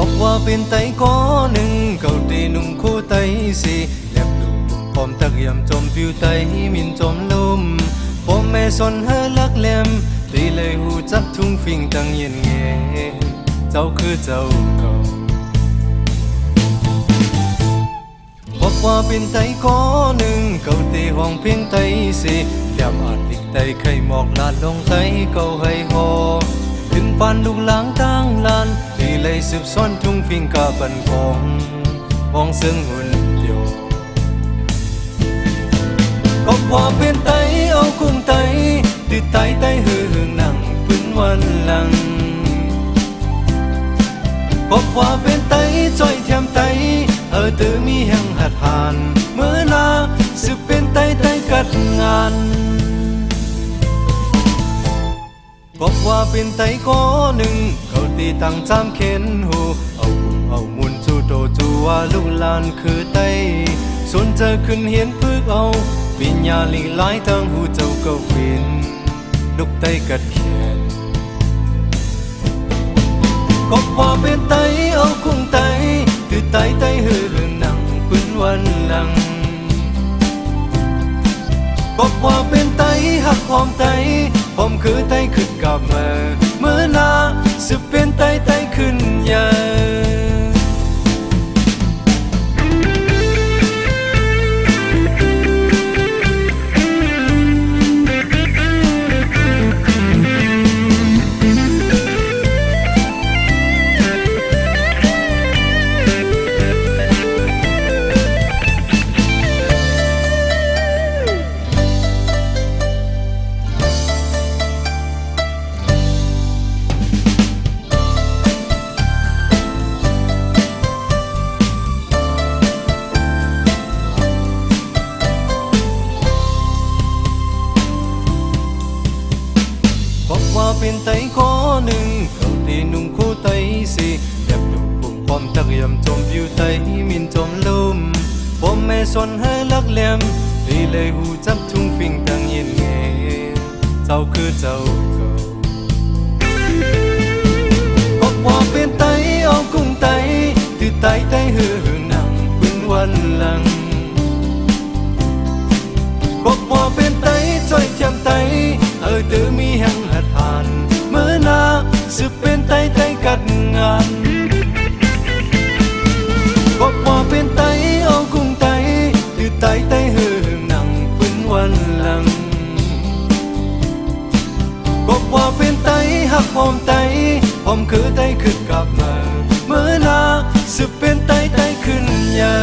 บว่าเป็นไตก้อหนึ่งเก่าตีนุ่งคู่ไตสีแลบดูพร้อมตะเกียมจมผิวไตมินจมลมพ่อแม่สนเฮลักแหลมตีเลยหูจักทุ่งฟิงตั้งเย็นเงเจ้าคือเจ้าเก่าพบว่าเป็นไตก้อหนึ่งเก่าตีห้องเพียงไตสีแลบอาจติกไตไข่หมอกลาดลงไตเก่าให้หอขึ้นปานลูกหลางตั้งลานตีเลยสืบซ้อนทุ่งฟิงกาบันของมองซึ่งหุ่นโยก็พอเป็นไตเอากุ้งไตติดไตไตหือหนังพื้นวันหลังก็พอเป็นไตจ้อยเทียมไตตือมีแห่งหัดหานเมื่อนาสืบเป็นไตไตกัดงานบอกว่าเป็นไตก้อหนึ่งเขาตีตั้งจำเข็นหูเอาบุมเอามุนจูโตจูว่าลูกหลานคือไตสนเจอขึ้นเห็นพึกเอาวิญญาณลีหลายทั้งหูเจ้าก็วินลูกไตกัดแขนก็ว่าเป็นไตเอากุ้งไตตือไตไตหือหนังพื้นวันหลังบอกว่าเป็นไตหักหอมไตผมคือไตขึ้นกับเมื่อนาสืบเป็นไตไตขึ้นใหญ่ว่าเป็นไตก้อหนึ่งเขาตีนุ่งคู่ไตสีแลบดูปุ่มพร้อมตะเกียมจมผิวไตมินจมลมพ่อแม่สนให้ลักแหลมตีเลยหูจับทุ่งฟิงตั้งเย็นเงเจ้าคือเจ้าเก่าก็ว่าเป็นไตเอากุ้งไตตือไตไตหือหนังพื้นวันหลังก็ว่าเป็นไตจ้อยเทียมไตตือมีแห่งหัดหานเมื่อนาสืบเป็นไตไตกัดงานบอกว่าเป็นไตเอากุ้งไตตือไตไตหือหนังพื้นวันหลังบอกว่าเป็นไตหักหอมไตผมคือไตขึ้นกลับมาเมื่อนาสืบเป็นไตไตขึ้นใหญ่